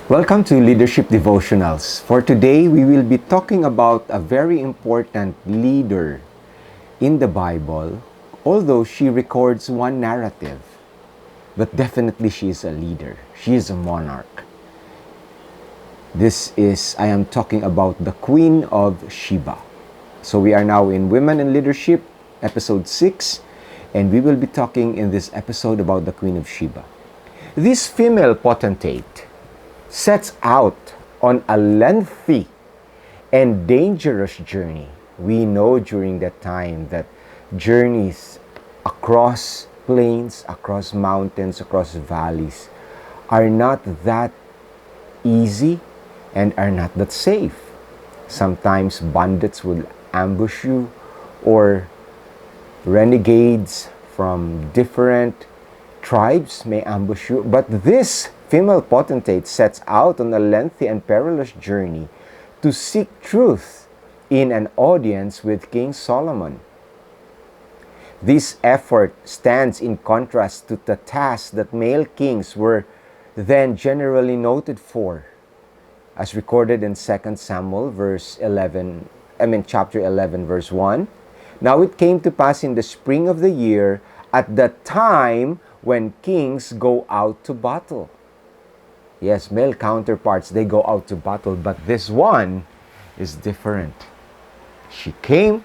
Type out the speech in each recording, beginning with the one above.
Welcome to Leadership Devotionals. For today, we will be talking about a very important leader in the Bible, although she records one narrative. But definitely she is a leader. She is a monarch. I am talking about the Queen of Sheba. So we are now in Women in Leadership, episode 6, and we will be talking in this episode about the Queen of Sheba. This female potentate sets out on a lengthy and dangerous journey. We know during that time that journeys across plains, across mountains, across valleys are not that easy and are not that safe. Sometimes bandits will ambush you, or renegades from different tribes may ambush you. But this female potentate sets out on a lengthy and perilous journey to seek truth in an audience with King Solomon. This effort stands in contrast to the task that male kings were then generally noted for, as recorded in 2 Samuel chapter 11, verse 1. Now it came to pass in the spring of the year, at the time when kings go out to battle. Yes, male counterparts, they go out to battle, but this one is different. She came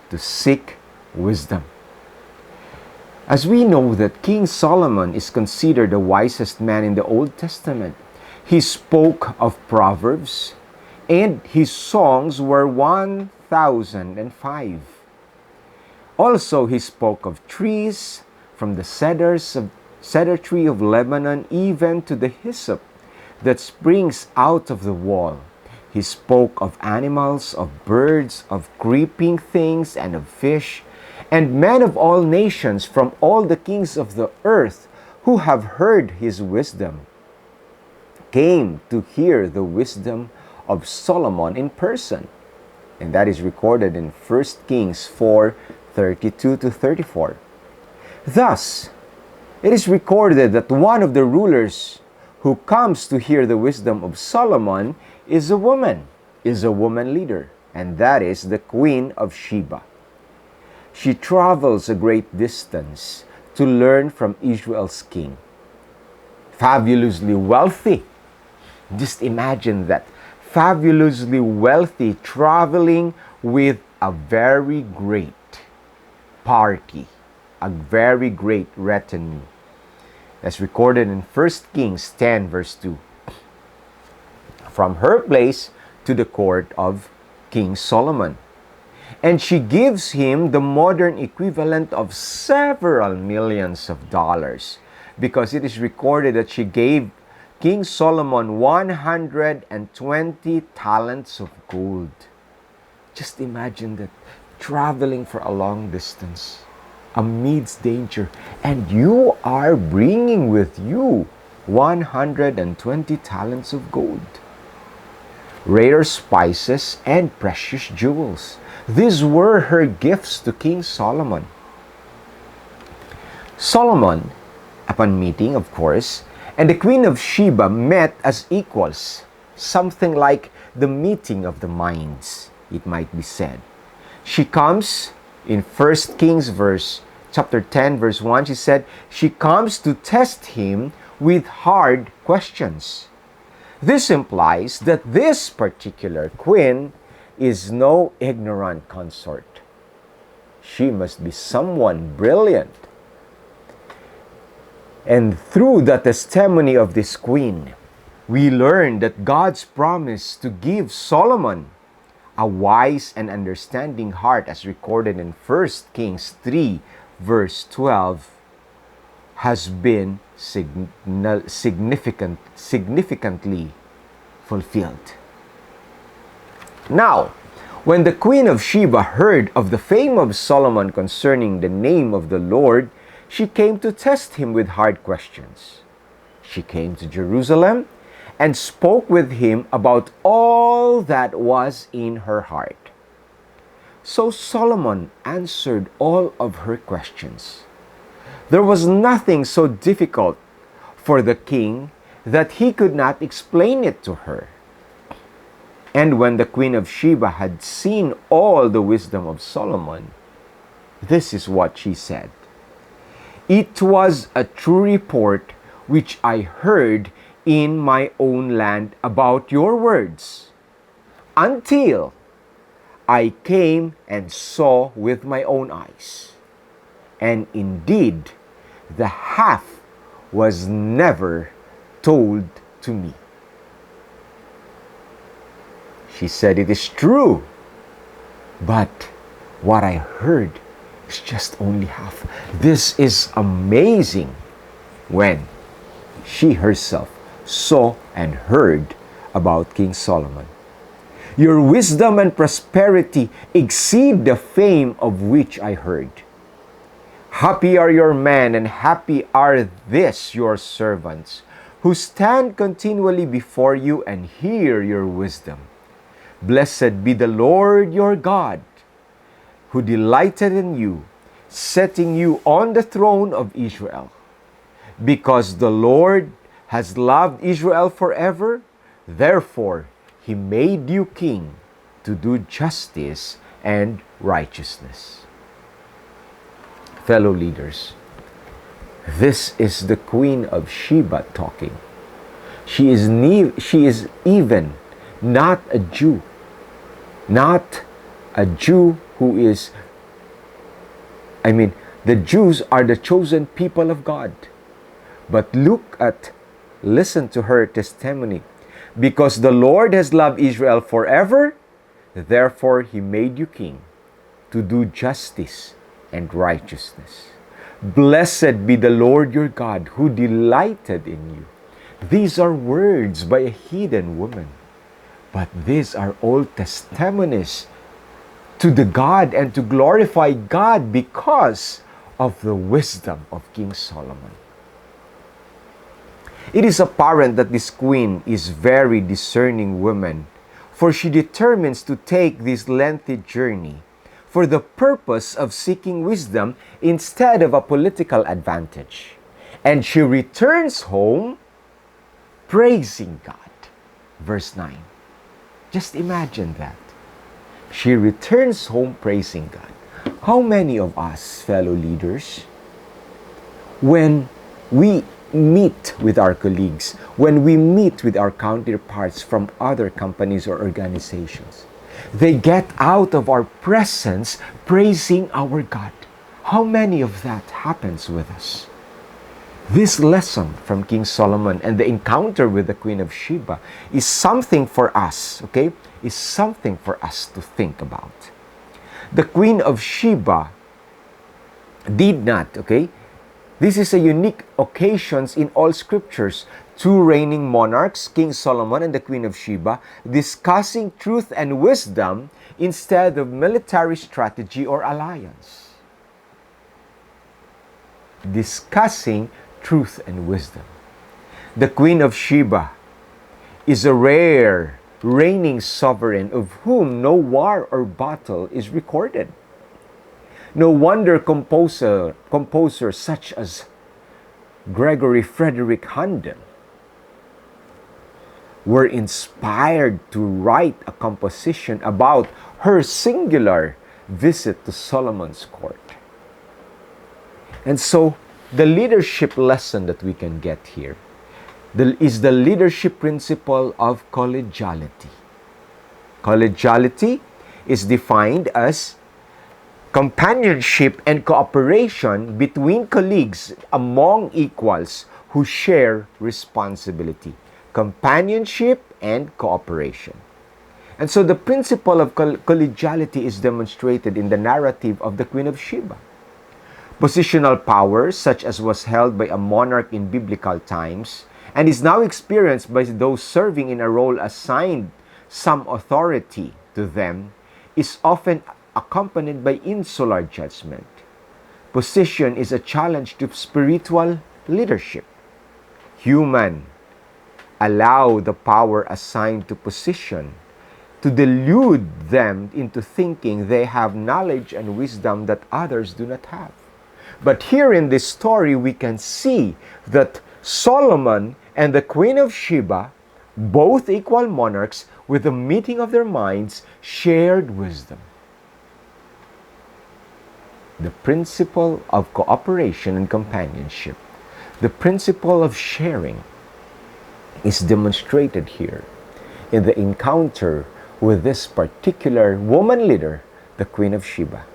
to seek wisdom. As we know that King Solomon is considered the wisest man in the Old Testament, he spoke of Proverbs, and his songs were 1,005. Also, he spoke of trees, from the cedar tree of Lebanon, even to the hyssop that springs out of the wall. He spoke of animals, of birds, of creeping things, and of fish. And men of all nations, from all the kings of the earth, who have heard his wisdom, came to hear the wisdom of Solomon in person. And that is recorded in 1 Kings 4:32-34. Thus, it is recorded that one of the rulers who comes to hear the wisdom of Solomon is a woman leader, and that is the Queen of Sheba. She travels a great distance to learn from Israel's king. Fabulously wealthy. Just imagine that. Fabulously wealthy, traveling with a very great party, a very great retinue. As recorded in 1 Kings 10, verse 2. From her place to the court of King Solomon. And she gives him the modern equivalent of several millions of dollars, because it is recorded that she gave King Solomon 120 talents of gold. Just imagine that, traveling for a long distance amidst danger, and you are bringing with you 120 talents of gold, rare spices, and precious jewels. These were her gifts to King Solomon. Solomon, upon meeting, of course, and the Queen of Sheba met as equals, something like the meeting of the minds, it might be said. She comes in 1 Kings chapter 10, verse 1, she said, she comes to test him with hard questions. This implies that this particular queen is no ignorant consort. She must be someone brilliant. And through the testimony of this queen, we learn that God's promise to give Solomon a wise and understanding heart, as recorded in 1 Kings 3, verse 12, has been significantly fulfilled. Now, when the Queen of Sheba heard of the fame of Solomon concerning the name of the Lord, she came to test him with hard questions. She came to Jerusalem and spoke with him about all that was in her heart. So Solomon answered all of her questions. There was nothing so difficult for the king that he could not explain it to her. And when the Queen of Sheba had seen all the wisdom of Solomon, this is what she said. It was a true report which I heard in my own land about your words, until I came and saw with my own eyes. And indeed, the half was never told to me. She said, it is true, but what I heard is just only half. This is amazing when she herself saw and heard about King Solomon. Your wisdom and prosperity exceed the fame of which I heard. Happy are your men, and happy are these your servants, who stand continually before you and hear your wisdom. Blessed be the Lord your God, who delighted in you, setting you on the throne of Israel. Because the Lord has loved Israel forever, therefore he made you king to do justice and righteousness. Fellow leaders, this is the Queen of Sheba talking. She is even not a Jew. Not a Jew who is, the Jews are the chosen people of God. But listen to her testimony. Because the Lord has loved Israel forever, therefore he made you king to do justice and righteousness. Blessed be the Lord your God, who delighted in you. These are words by a heathen woman, but these are all testimonies to the God and to glorify God because of the wisdom of King Solomon. It is apparent that this queen is very discerning woman, for she determines to take this lengthy journey for the purpose of seeking wisdom instead of a political advantage. And she returns home praising God. Verse 9. Just imagine that. She returns home praising God. How many of us, fellow leaders, when we meet with our colleagues, when we meet with our counterparts from other companies or organizations, they get out of our presence praising our God? How many of that happens with us? This lesson from King Solomon and the encounter with the Queen of Sheba is something for us, okay? Is something for us to think about. The Queen of Sheba did not, okay? This is a unique occasion in all scriptures. Two reigning monarchs, King Solomon and the Queen of Sheba, discussing truth and wisdom instead of military strategy or alliance. Discussing truth and wisdom. The Queen of Sheba is a rare reigning sovereign of whom no war or battle is recorded. No wonder composers such as Gregory Frederick Handel were inspired to write a composition about her singular visit to Solomon's court. And so, the leadership lesson that we can get here is the leadership principle of collegiality. Collegiality is defined as companionship and cooperation between colleagues among equals who share responsibility. Companionship and cooperation. And so the principle of collegiality is demonstrated in the narrative of the Queen of Sheba. Positional power, such as was held by a monarch in biblical times, and is now experienced by those serving in a role assigned some authority to them, is often accompanied by insular judgment. Position is a challenge to spiritual leadership. Human allow the power assigned to position to delude them into thinking they have knowledge and wisdom that others do not have. But here in this story, we can see that Solomon and the Queen of Sheba, both equal monarchs with the meeting of their minds, shared wisdom. The principle of cooperation and companionship, the principle of sharing, is demonstrated here in the encounter with this particular woman leader, the Queen of Sheba.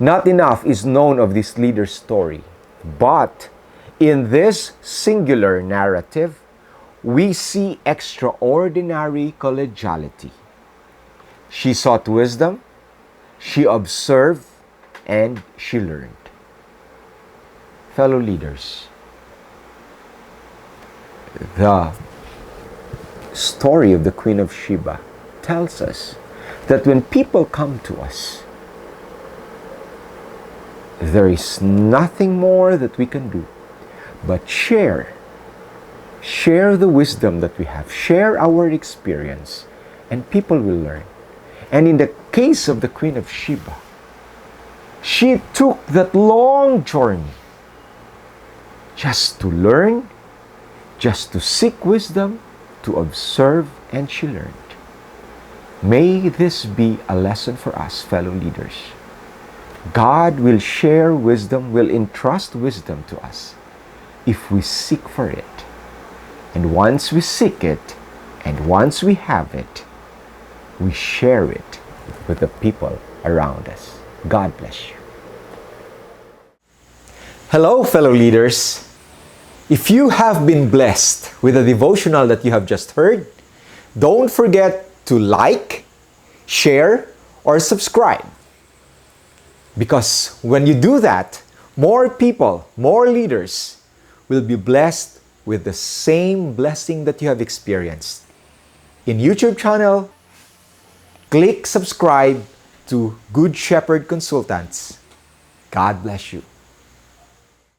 Not enough is known of this leader's story, but in this singular narrative, we see extraordinary collegiality. She sought wisdom, she observed, and she learned. Fellow leaders, the story of the Queen of Sheba tells us that when people come to us, there is nothing more that we can do but share the wisdom that we have, share our experience, and people will learn. And in the case of the Queen of Sheba, she took that long journey just to learn, just to seek wisdom, to observe, and she learned. May this be a lesson for us, fellow leaders. God will share wisdom, will entrust wisdom to us if we seek for it. And once we seek it, and once we have it, we share it with the people around us. God bless you. Hello, fellow leaders. If you have been blessed with the devotional that you have just heard, don't forget to like, share, or subscribe. Because when you do that, more people, more leaders will be blessed with the same blessing that you have experienced. In YouTube channel, click subscribe to Good Shepherd Consultants. God bless you.